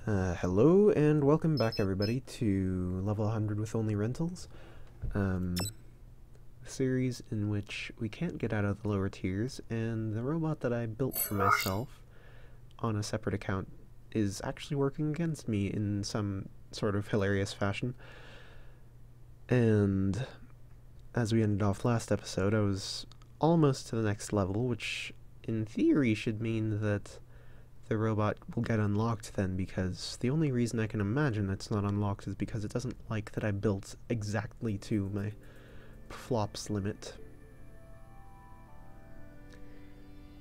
Hello and welcome back everybody to Level 100 with Only Rentals, a series in which we can't get out of the lower tiers, and the robot that I built for myself on a separate account is actually working against me in some sort of hilarious fashion. And as we ended off last episode, I was almost to the next level, which in theory should mean that the robot will get unlocked then, because the only reason I can imagine it's not unlocked is because it doesn't like that I built exactly to my flops limit.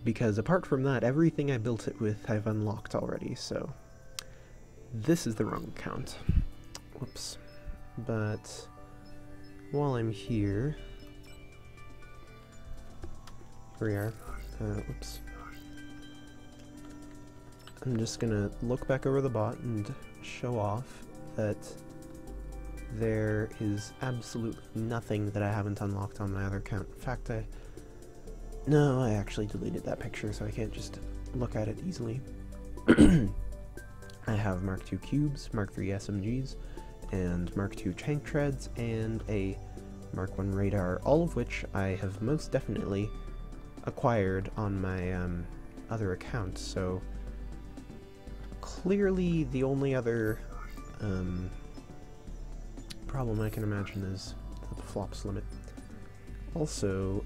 Because apart from that, everything I built it with I've unlocked already, so this is the wrong account. Whoops. But while I'm here we are. Whoops. I'm just gonna look back over the bot and show off that there is absolutely nothing that I haven't unlocked on my other account. In fact, I actually deleted that picture, so I can't just look at it easily. I have Mark II cubes, Mark III SMGs, and Mark II tank treads, and a Mark I radar, all of which I have most definitely acquired on my other account, so clearly the only other problem I can imagine is the flops limit. Also,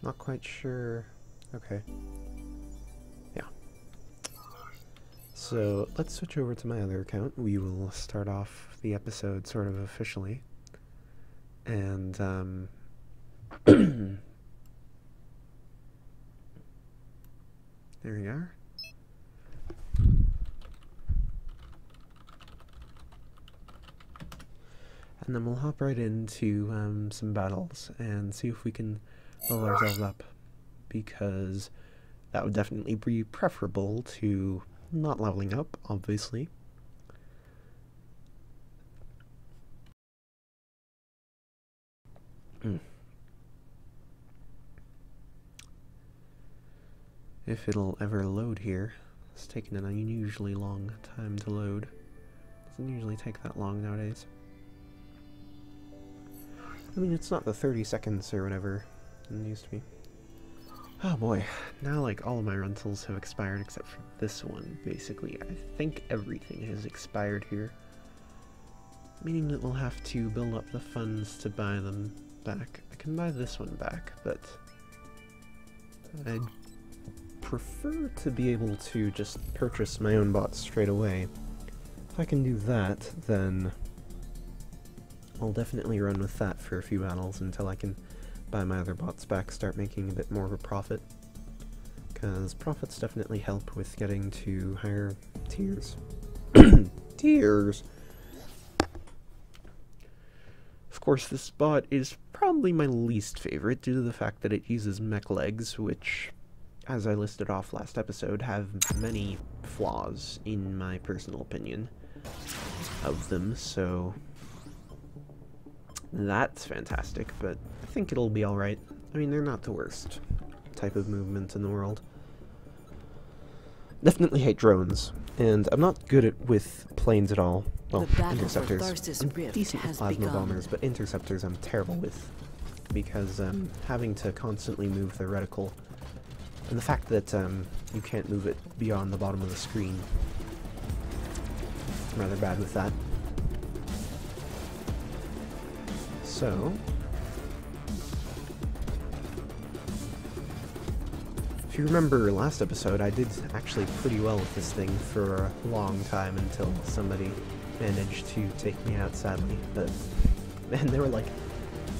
not quite sure. Okay. Yeah. So let's switch over to my other account. We will start off the episode sort of officially. And there we are. And then we'll hop right into some battles and see if we can level ourselves up, because that would definitely be preferable to not leveling up, obviously. If it'll ever load here. It's taking an unusually long time to load. Doesn't usually take that long nowadays. I mean, it's not the 30 seconds or whatever it used to be. Oh boy, now like all of my rentals have expired except for this one, basically. I think everything has expired here. Meaning that we'll have to build up the funds to buy them back. I can buy this one back, but I'd prefer to be able to just purchase my own bots straight away. If I can do that, then I'll definitely run with that for a few battles until I can buy my other bots back, start making a bit more of a profit. Because profits definitely help with getting to higher tiers. Tiers! Of course, this bot is probably my least favorite due to the fact that it uses mech legs, which, as I listed off last episode, have many flaws, in my personal opinion, of them, so that's fantastic, but I think it'll be alright. I mean, they're not the worst type of movement in the world. Definitely hate drones, and I'm not good with planes at all. Well, interceptors. I'm decent with plasma bombers, but interceptors I'm terrible with, because having to constantly move the reticle, and the fact that you can't move it beyond the bottom of the screen, I'm rather bad with that. So, if you remember last episode, I did actually pretty well with this thing for a long time until somebody managed to take me out, sadly. But, man, there were like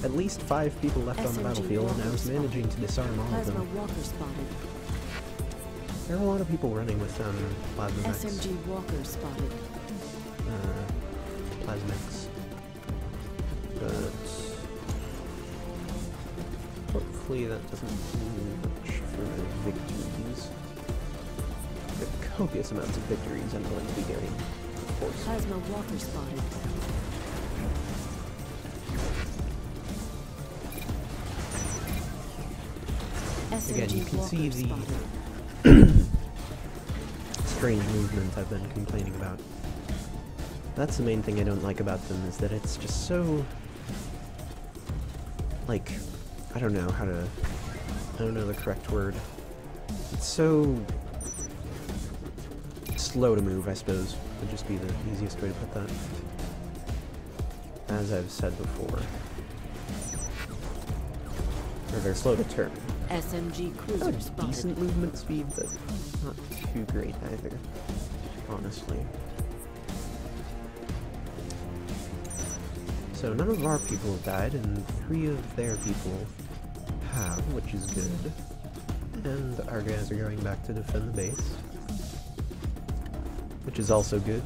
at least 5 people left on the battlefield, and I was managing to disarm all of them. There are a lot of people running with plasma mechs. SMG walker spotted. Plasmix. But hopefully that doesn't do much for the victories. The copious amounts of victories I'm going to be getting, of course. Plasma walker spotted. Again, you can see the strange movement I've been complaining about. That's the main thing I don't like about them, is that it's just so... like, I don't know the correct word. It's so... slow to move, I suppose, would just be the easiest way to put that. As I've said before. Or they're slow to turn. SMG cruiser spotted. Decent movement speed, but not too great either, honestly. So none of our people have died, and 3 of their people have, which is good. And our guys are going back to defend the base, which is also good.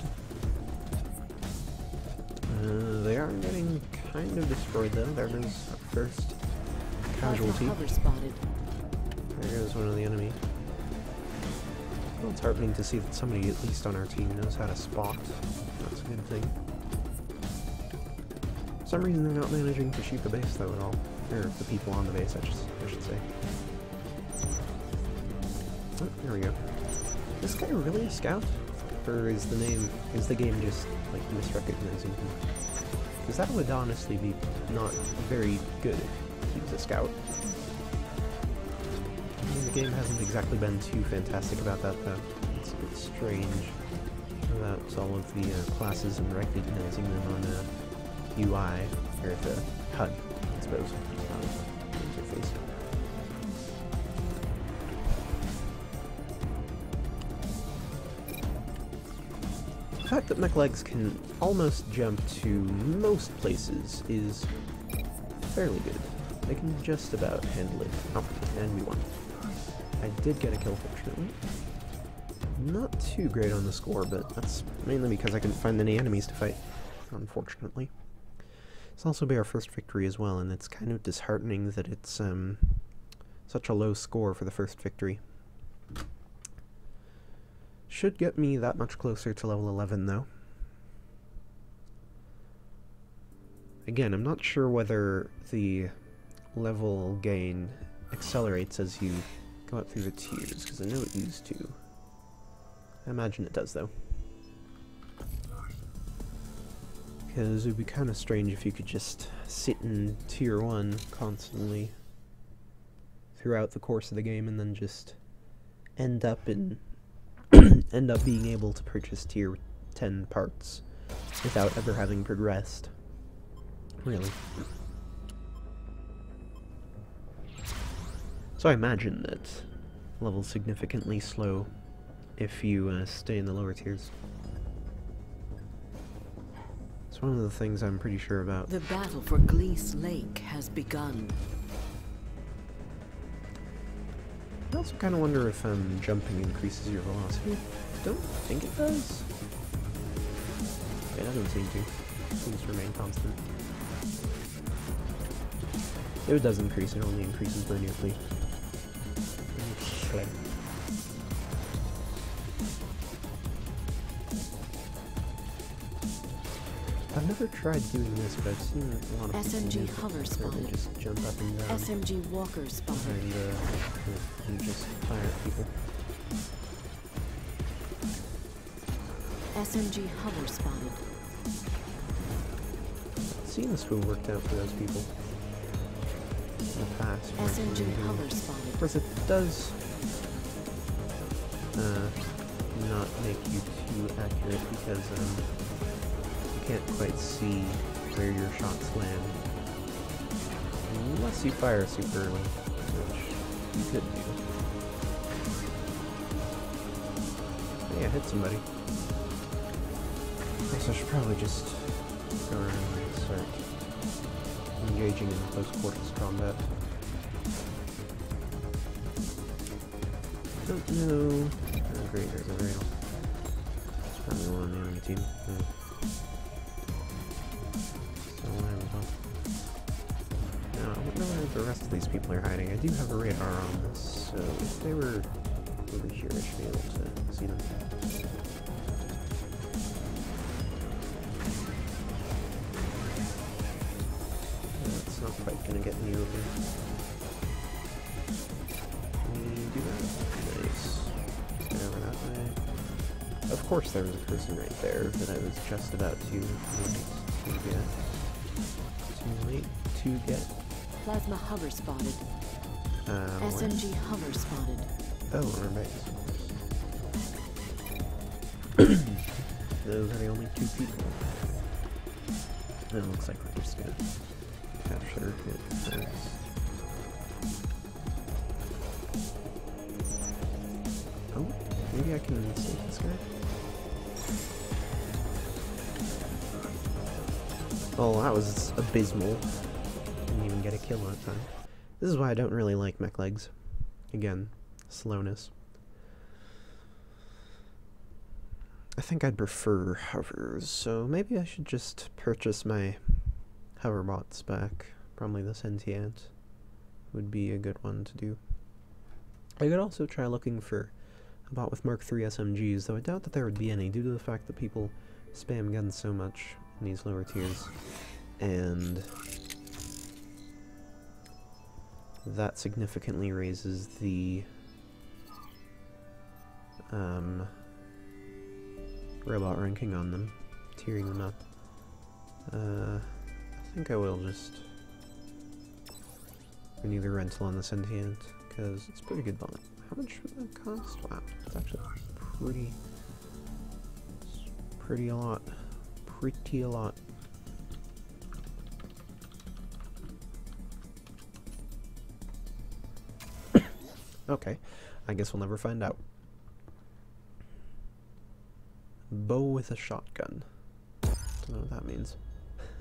They are getting kind of destroyed though. There goes our first casualty. Hover spotted. There goes one of the enemy. Well, it's heartening to see that somebody, at least on our team, knows how to spot. That's a good thing. For some reason they're not managing to shoot the base though at all. Or the people on the base, I should say. Oh, there we go. Is this guy really a scout? Or is the game just, like, misrecognizing him? Because that would honestly be not very good if he was a scout. I mean, the game hasn't exactly been too fantastic about that, though. It's a bit strange about all of the classes and recognizing them on the UI, or the HUD, I suppose, interface. The fact that mech legs can almost jump to most places is fairly good. They can just about handle it. Oh, and we won. I did get a kill, fortunately. Not too great on the score, but that's mainly because I couldn't find any enemies to fight, unfortunately. It's also be our first victory as well, and it's kind of disheartening that it's such a low score for the first victory. Should get me that much closer to level 11, though. Again, I'm not sure whether the level gain accelerates as you go up through the tiers, because I know it used to. I imagine it does, though. Because it would be kind of strange if you could just sit in tier 1 constantly throughout the course of the game and then just end up being able to purchase tier 10 parts without ever having progressed. Really. So I imagine that levels significantly slow if you stay in the lower tiers. It's one of the things I'm pretty sure about. The battle for Glees Lake has begun. I also kind of wonder if jumping increases your velocity. Don't think it does. It doesn't seem to. It seems to remain constant. If it does increase, it only increases minutely. Okay. I've never tried doing this, but I've seen a lot of SMG people hover where they spotted. just jump up and down. SMG walker spotted. And just fire at people. SMG hover spotted. It seems to have worked out for those people in the past. SMG hover Of spotted. course, it does not make you too accurate because you can't quite see where your shots land unless you fire super early, which you could do. Hey, I hit somebody. I guess I should probably just go around and start engaging in close quarters combat. Don't know. Oh great, there's a rail. It's probably one on the enemy team. Yeah. So whatever, huh? Now, I wonder where the rest of these people are hiding. I do have a radar on this, so if they were over here, I should be able to see them. That's not quite gonna get me over. Can we do that? Nice. Just get over that way. of course there was a person right there that I was just about to get. Too late to get. Plasma hover spotted. SMG hover spotted. Oh, on our base. Those are the only two people. And it looks like we're just gonna capture it first. Oh, maybe I can save this guy? Oh, that was abysmal. Didn't even get a kill that time. This is why I don't really like mech legs. Again, slowness. I think I'd prefer hovers, so maybe I should just purchase my hover bots back. Probably the Sentient would be a good one to do. I could also try looking for a bot with Mark III SMGs, though I doubt that there would be any due to the fact that people spam guns so much in these lower tiers. And that significantly raises the robot ranking on them, tiering them up. I think I will just renew the rental on the Sentient, because it's a pretty good bot. How much would that cost? Wow, it's actually pretty a lot. Pretty a lot. Okay, I guess we'll never find out. Bow with a shotgun. Don't know what that means.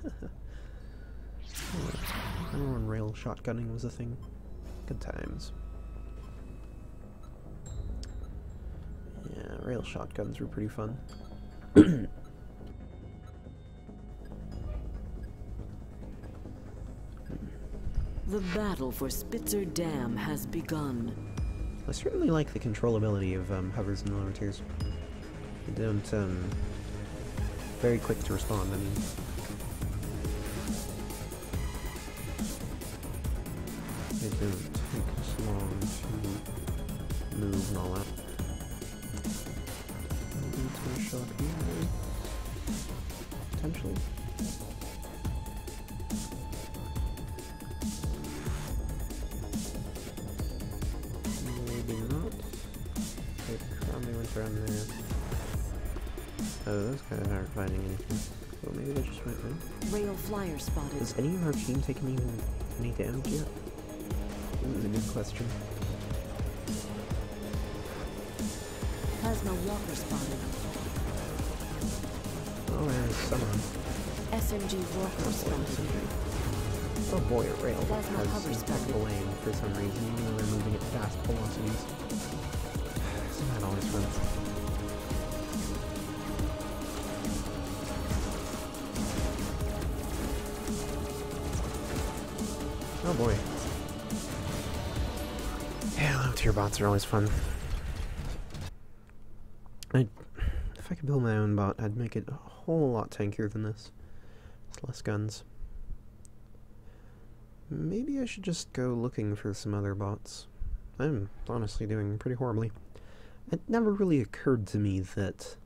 I remember when rail shotgunning was a thing. Good times. Yeah, rail shotguns were pretty fun. The battle for Spitzer Dam has begun. I certainly like the controllability of hovers in the lower tiers. They don't, very quick to respond, I mean. They don't take as long to move and all that. Maybe it's gonna show up here, maybe? Potentially. Maybe not. They probably went around there. Oh, those guys aren't finding anything. Well, maybe they just went in. Rail flyer spotted. Has any of our team taken even any damage yet? This is a good question. Plasma walker spotted. Oh, there's someone. SMG walker spotted. Oh boy, a rail Plasma hover has impeccable aim for some reason, even though they're moving at fast velocities. So that always runs. Oh boy. Yeah, low tier bots are always fun. If I could build my own bot, I'd make it a whole lot tankier than this. With less guns. Maybe I should just go looking for some other bots. I'm honestly doing pretty horribly. It never really occurred to me that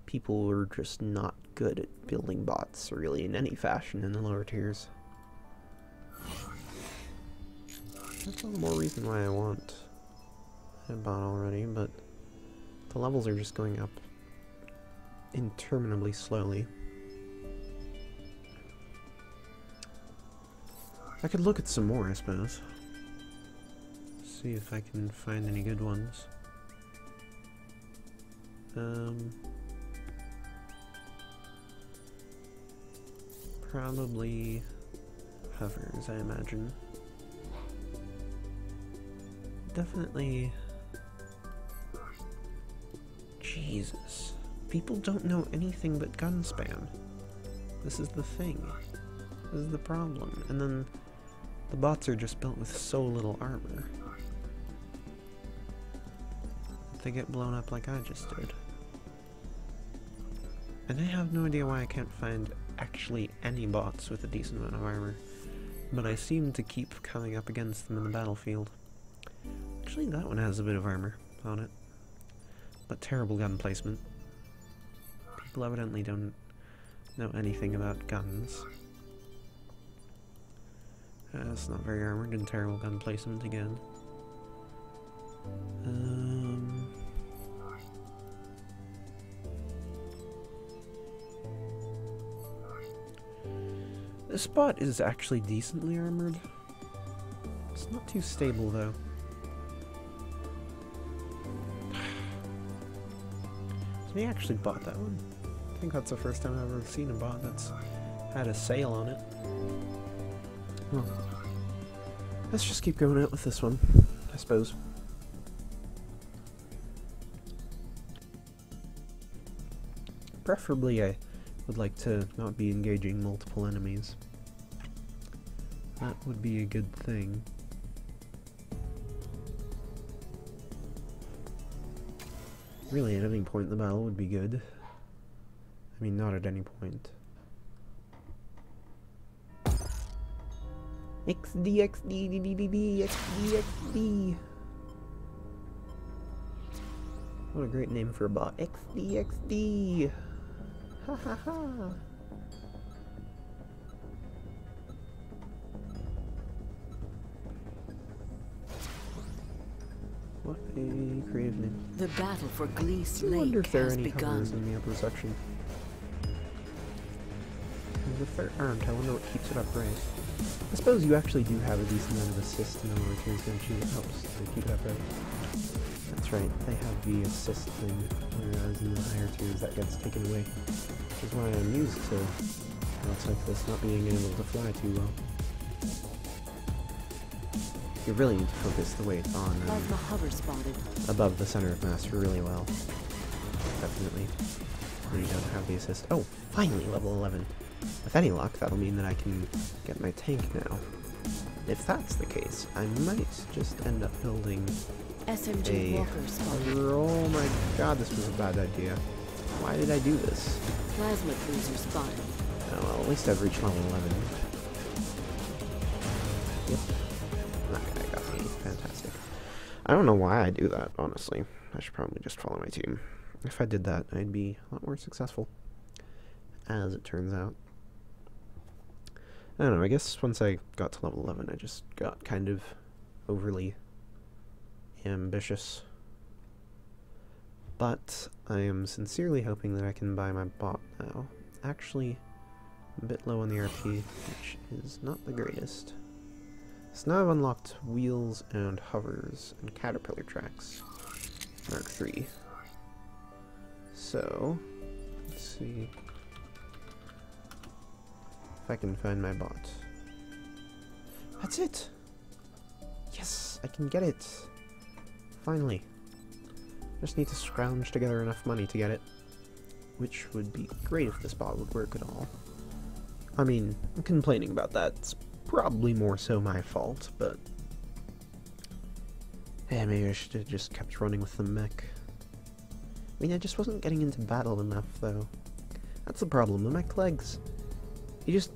people were just not good at building bots, really, in any fashion in the lower tiers. That's all the more reason why I want a bot already, but the levels are just going up interminably slowly. I could look at some more, I suppose. See if I can find any good ones. Probably hovers, I imagine. Definitely. Jesus. People don't know anything but gun spam. This is the thing. This is the problem. And then the bots are just built with so little armor. They get blown up like I just did. And I have no idea why I can't find actually any bots with a decent amount of armor. But I seem to keep coming up against them in the battlefield. Actually, that one has a bit of armor on it. But terrible gun placement. People evidently don't know anything about guns. It's not very armored and terrible gun placement again. This spot is actually decently armored. It's not too stable though. We actually bought that one. I think that's the first time I've ever seen a bot that's had a sale on it. Well, let's just keep going out with this one, I suppose. Preferably, I would like to not be engaging multiple enemies. That would be a good thing. Really, at any point in the battle would be good. I mean, not at any point. XD, XD, DDD, XD, XD. What a great name for a bot. XD, XD. Ha ha ha. What a creative name. The battle for Glees I wonder Lake if there are has any hovers begun. in the upper section. And if there aren't, I wonder what keeps it upright. I suppose you actually do have a decent amount of assist in the lower tiers, don't you? It helps to keep it upright. That's right, they have the assist thing, whereas in the higher tiers that gets taken away. Which is why I'm used to routes like this not being able to fly too well. You really need to focus the weight on Plasma hover spotted. above the center of mass really well. Definitely. When you don't have the assist. Oh, finally level 11. With any luck, that'll mean that I can get my tank now. If that's the case, I might just end up building SMG a walker spotted. hover. Oh my god, this was a bad idea. Why did I do this? Plasma cruiser spotted. Oh well, at least I've reached level 11. Yep. That guy got me. Fantastic. I don't know why I do that, honestly. I should probably just follow my team. If I did that, I'd be a lot more successful. As it turns out. I don't know, I guess once I got to level 11, I just got kind of overly ambitious. But I am sincerely hoping that I can buy my bot now. Actually, I'm a bit low on the RP, which is not the greatest. So now I've unlocked wheels and hovers and caterpillar tracks. Mark III. So, let's see if I can find my bot. That's it! Yes, I can get it! Finally. Just need to scrounge together enough money to get it. Which would be great if this bot would work at all. I mean, complaining about that, it's probably more so my fault, but... yeah, maybe I should have just kept running with the mech. I mean, I just wasn't getting into battle enough, though. That's the problem, the mech legs. You just...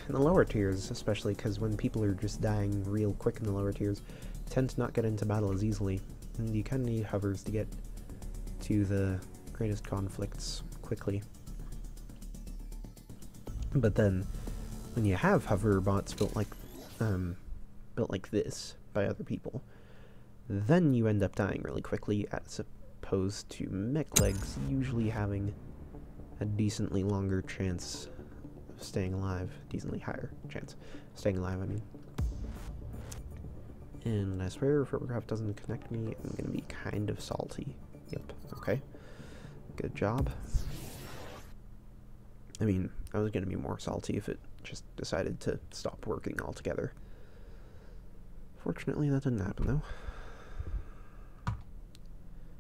in the lower tiers, especially, because when people are just dying real quick in the lower tiers, tend to not get into battle as easily. And you kind of need hovers to get to the greatest conflicts quickly. But then, when you have hover bots built like this by other people, then you end up dying really quickly, as opposed to mech legs usually having a decently longer chance of staying alive, decently higher chance of staying alive, I mean. And I swear if Robocraft doesn't connect me, I'm gonna be kind of salty. Yep, okay. Good job. I mean, I was gonna be more salty if it just decided to stop working altogether. Fortunately, that didn't happen, though.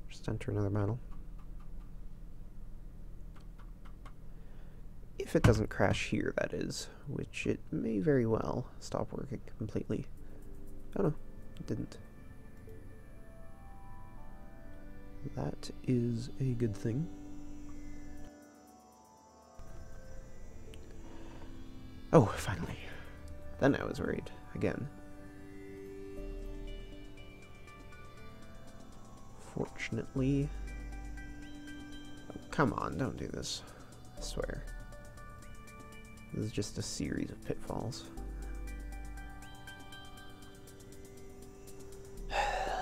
Just enter another battle. If it doesn't crash here, that is, which it may very well stop working completely. Oh no, it didn't. That is a good thing. Oh, finally. Then I was worried again. Fortunately... oh, Come on, don't do this. I swear. This is just a series of pitfalls.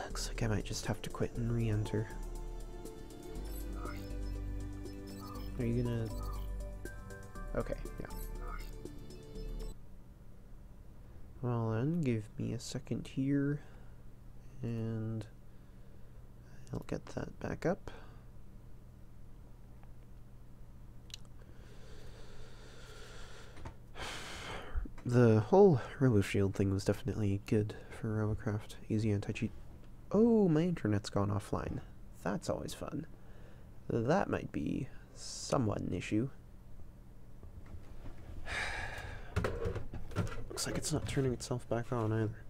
Looks like I might just have to quit and re-enter. Are you gonna... Okay, yeah. Well then, give me a second here, and I'll get that back up. The whole RoboShield thing was definitely good for Robocraft. Easy anti-cheat. Oh, my internet's gone offline. That's always fun. That might be somewhat an issue. Looks like it's not turning itself back on either.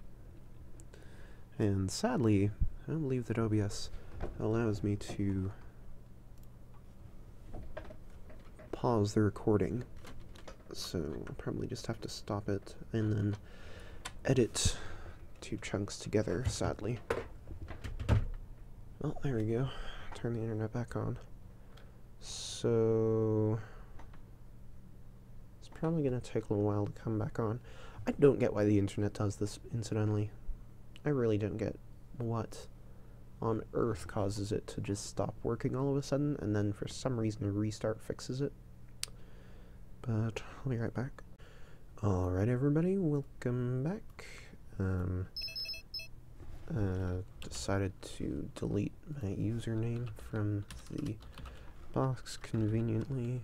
And sadly, I don't believe that OBS allows me to pause the recording. So I'll probably just have to stop it and then edit 2 chunks together, sadly. Well, there we go. Turn the internet back on. So it's probably going to take a little while to come back on. I don't get why the internet does this, incidentally. I really don't get what on earth causes it to just stop working all of a sudden, and then for some reason a restart fixes it. But I'll be right back. Alright everybody, welcome back. Decided to delete my username from the box conveniently.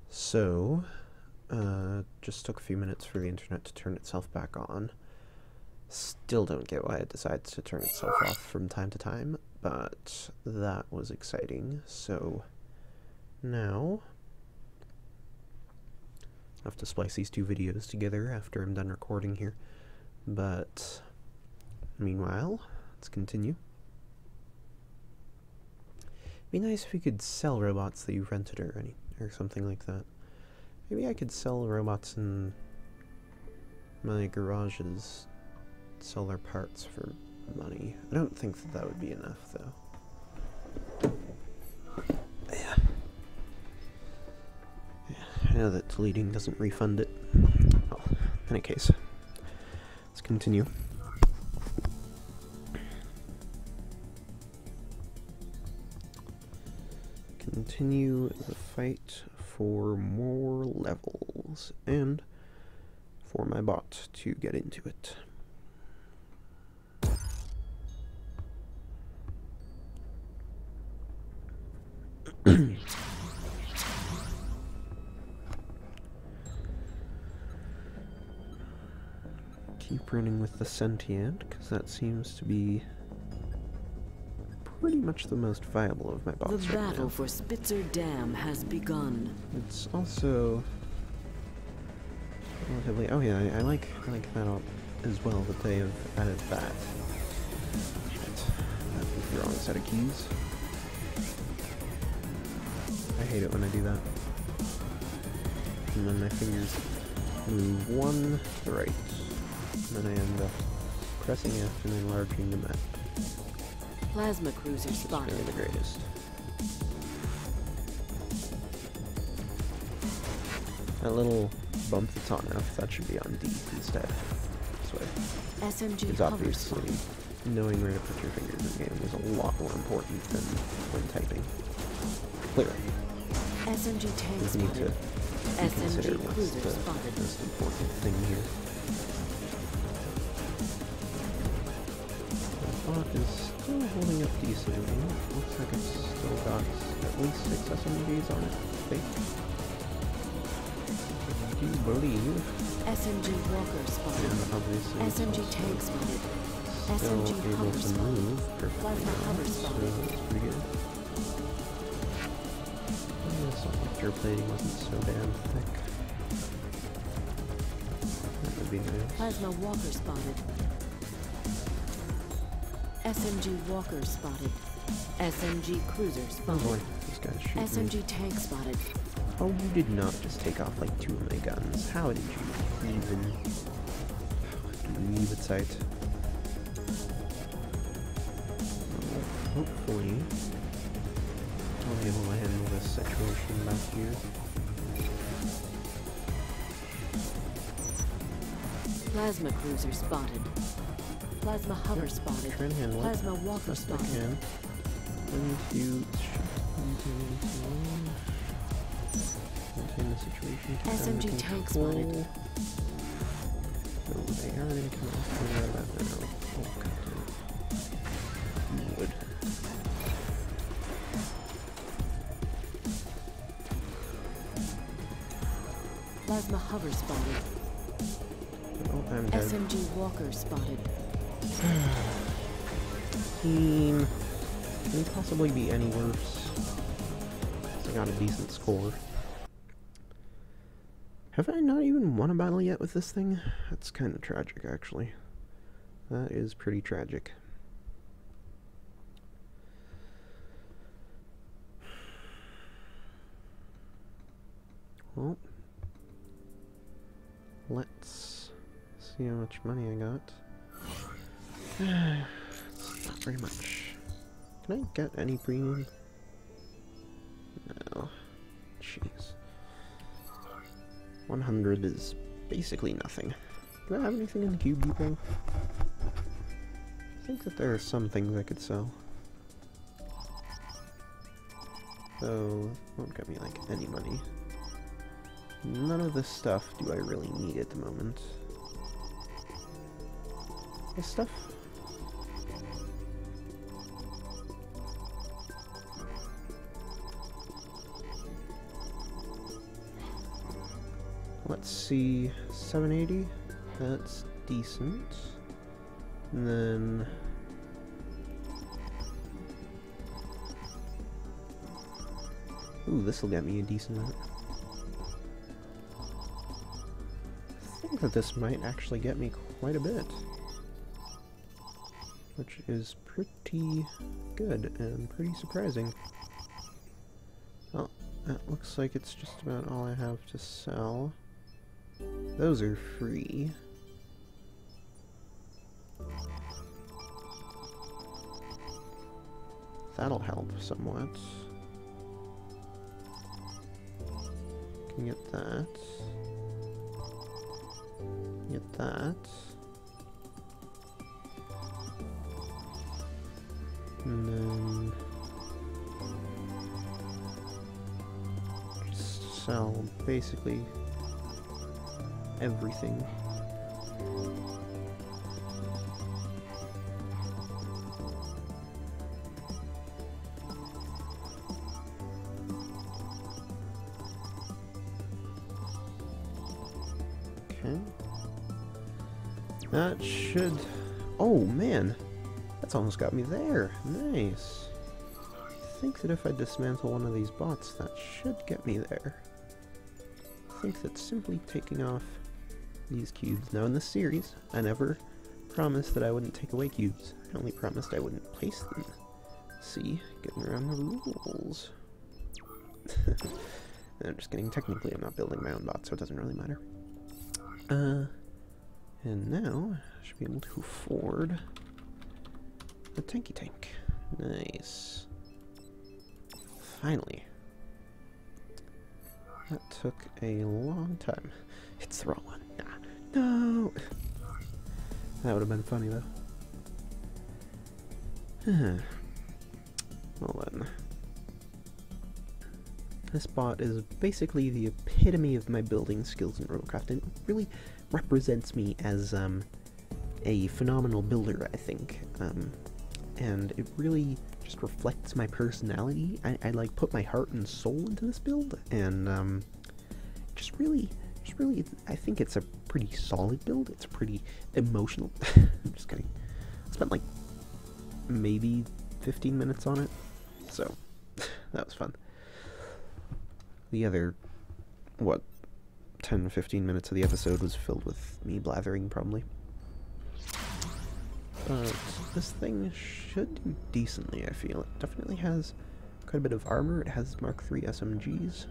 So, just took a few minutes for the internet to turn itself back on. Still don't get why it decides to turn itself off from time to time, but that was exciting. So now I have to splice these 2 videos together after I'm done recording here. But meanwhile, let's continue. It'd be nice if you could sell robots that you rented or something like that. Maybe I could sell robots in my garages, sell their parts for money. I don't think that that would be enough, though. Yeah. I know that deleting doesn't refund it. Well, in any case, let's continue. Continue the fight for more levels and for my bot to get into it. Keep running with the sentient, because that seems to be pretty much the most viable of my bots The right battle now. for Spitzer Dam has begun. It's also relatively... Oh yeah, I like that up as well, that they have added that. Shit. That's the wrong set of keys. I hate it when I do that. And then my fingers move one to the right. And then I end up pressing F and enlarging the map. Plasma cruiser spotted. They're the greatest. That little bump that's on F, that should be on D instead. This way. SMG Because hover obviously, spotted. knowing where to put your fingers in the game is a lot more important than when typing. Clearly. SMG tank We need to spotted. consider SMG what's cruiser the spotted. most important thing here. The bot is still holding up decently. Looks like it's still got at least 6 SMGs on it. I think. I do believe. SMG walker spotted. And obviously SMG it's tank spotted. still SMG able hover to spotted. move perfectly Plasma well, hover so spotted. that's pretty good. The software plating wasn't so damn thick. That would be nice. Plasma walker spotted. SMG walker spotted. SMG cruiser Oh boy, spotted. these guys shoot me. SMG tank spotted. Oh, you did not just take off like 2 of my guns. How did you even leave at sight? hopefully I'll be able to handle this situation back here. Plasma cruiser spotted. Plasma hover spotted. Try and handle it. Plasma walker Best I spotted. can. Maintain the situation. Keep them SMG under tank control. spotted. So they are going to come off right about now. Oh, god damn it. Wood. Plasma hover spotted. Oh, I'm dead. SMG walker spotted. Team. Can it possibly be any worse? I got a decent score. Have I not even won a battle yet with this thing? That's kind of tragic, actually. That is pretty tragic. Well, let's see how much money I got. It's not very much. Can I get any premium? No. Jeez. 100 is basically nothing. Do I have anything in the Cube Depot? I think that there are some things I could sell. So, won't get me like any money. None of this stuff do I really need at the moment. This stuff? Let's see, 780, that's decent. And then ooh, this'll get me a decent amount. I think that this might actually get me quite a bit, which is pretty good and pretty surprising. Well, that looks like it's just about all I have to sell. Those are free. That'll help somewhat. Can get that. Get that. And then just sell basically everything. Okay. That should... oh man! That's almost got me there. Nice. I think that if I dismantle one of these bots, that should get me there. I think that simply taking off these cubes... now in this series, I never promised that I wouldn't take away cubes. I only promised I wouldn't place them. See? Getting around the rules. I'm just kidding. Technically, I'm not building my own bot, so it doesn't really matter. And now, I should be able to afford a tanky tank. Nice. Finally. That took a long time. It's the wrong one. Nah. No! That would have been funny, though. Well then. This bot is basically the epitome of my building skills in Robocraft, and it really represents me as a phenomenal builder, I think. And it really just reflects my personality. I like put my heart and soul into this build, and just really, I think it's a pretty solid build. It's pretty emotional. I'm just kidding. I spent like maybe 15 minutes on it, so that was fun. The other, what, 10-15 minutes of the episode was filled with me blathering, probably. But this thing should do decently, I feel. It definitely has quite a bit of armor. It has Mark III SMGs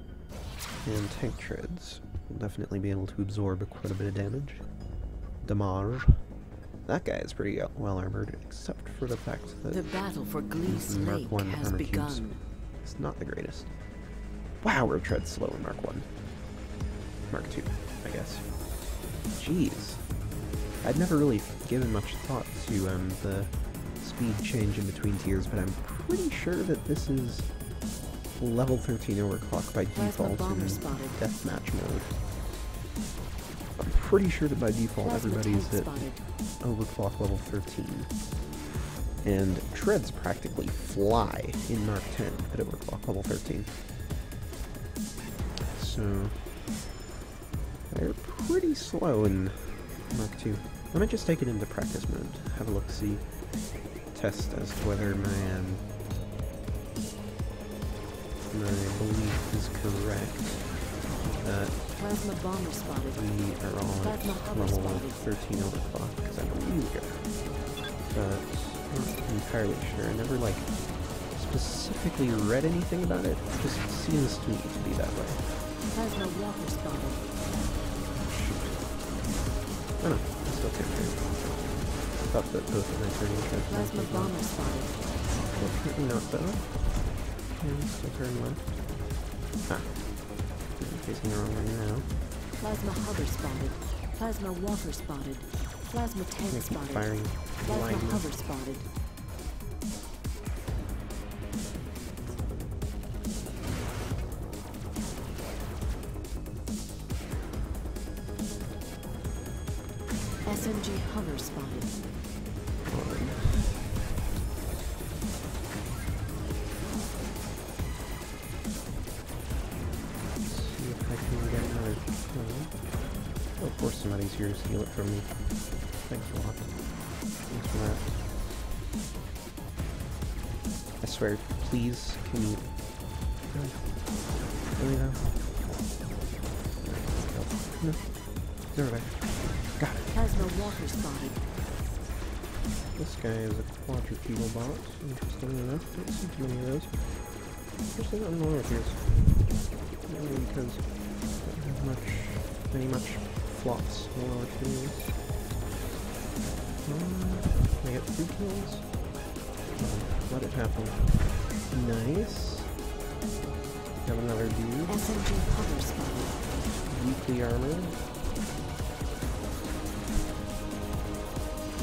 and tank treads. Will definitely be able to absorb quite a bit of damage. Damage. That guy is pretty well armored, except for the fact that The battle for his Glee's Mark Lake 1 has armor cubes begun. is not the greatest. Wow, we're tread slow in Mark 1. Mark 2, I guess. Jeez. I'd never really given much thought to the speed change in between tiers, but I'm pretty sure that this is level 13 overclock by default in deathmatch mode. I'm pretty sure that by default everybody's at overclock level 13. And treads practically fly in Mark 10 at overclock level 13. So they're pretty slow in Mark 2. I might just take it into practice mode, have a look-see, test as to whether my belief is correct that Plasma bomber spotted. we are all at level 13 overclock, because I believe we are. But I'm not entirely sure. I never, like, specifically read anything about it. It just seems to me to be that way. Plasma walker spotted. Oh no, I still can't turn. I thought that both of my turning treads might Plasma be bomber spotted. Fortunately not though. And still turn left. Ah. I'm facing the wrong way now. Plasma hover spotted. Plasma walker spotted. Plasma tank I'm gonna keep spotted. firing Plasma blindly. hover spotted. SMG hover spotted. See if I can get another kill. Oh, of course somebody's here to steal it from me. Thanks a lot. Thanks for that. I swear, please, can you... Really though? No. They're over there. Got it. Plasma walker spotted. This guy is a quadrupedal bot. Interesting enough. Don't see too many of those. Especially not in the lower tiers. Mainly because I don't have many flops in the lower tiers. I get 3 kills. Let it happen. Nice. Got another dude. SMG hover spotted. Weakly armored.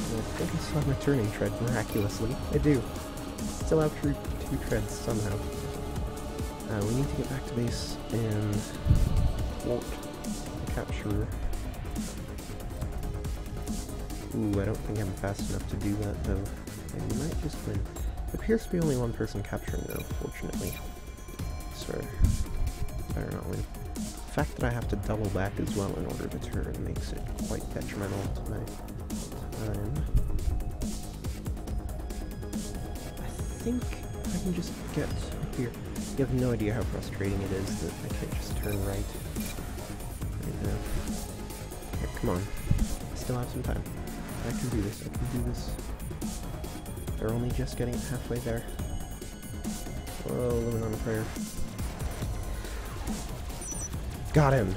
I think I still have my turning tread, miraculously. I do. Still have 2 treads, somehow. We need to get back to base and thwart the capture. Ooh, I don't think I'm fast enough to do that, though. I might just win. It appears to be only one person capturing, though, fortunately. I swear. Better not win. The fact that I have to double back as well in order to turn makes it quite detrimental to my time. I think I can just get up here. You have no idea how frustrating it is that I can't just turn right now. Here, come on. I still have some time. I can do this. I can do this. They're only just getting halfway there. Whoa, living on a prayer. Got him!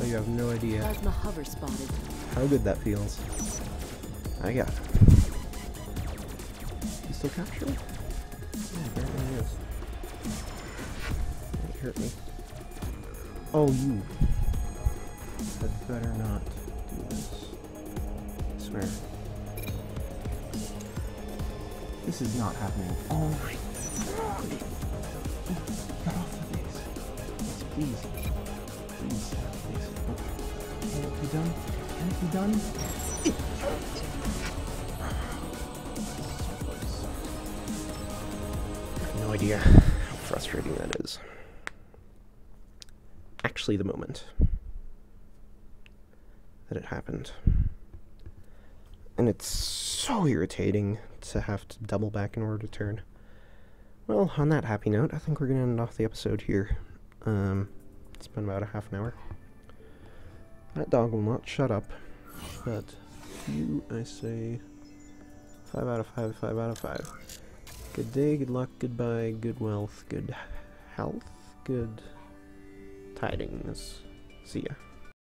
Oh, you have no idea Plasma hover spotted. how good that feels. I got him. You still capturing? Yeah, apparently he is. He hurt me. Oh, you. I'd better not do this. I swear. This is not happening. Oh my god! Get off the base. Yes, please. Please, please. Oh. Can it be done? Can it be done? I have no idea how frustrating that is. Actually, the moment that it happened. And it's so irritating to have to double back in order to turn. Well, on that happy note, I think we're going to end off the episode here. It's been about a half an hour. That dog will not shut up. But you, I say, 5 out of 5, 5 out of 5. Good day, good luck, goodbye, good wealth, good health, good tidings. See ya.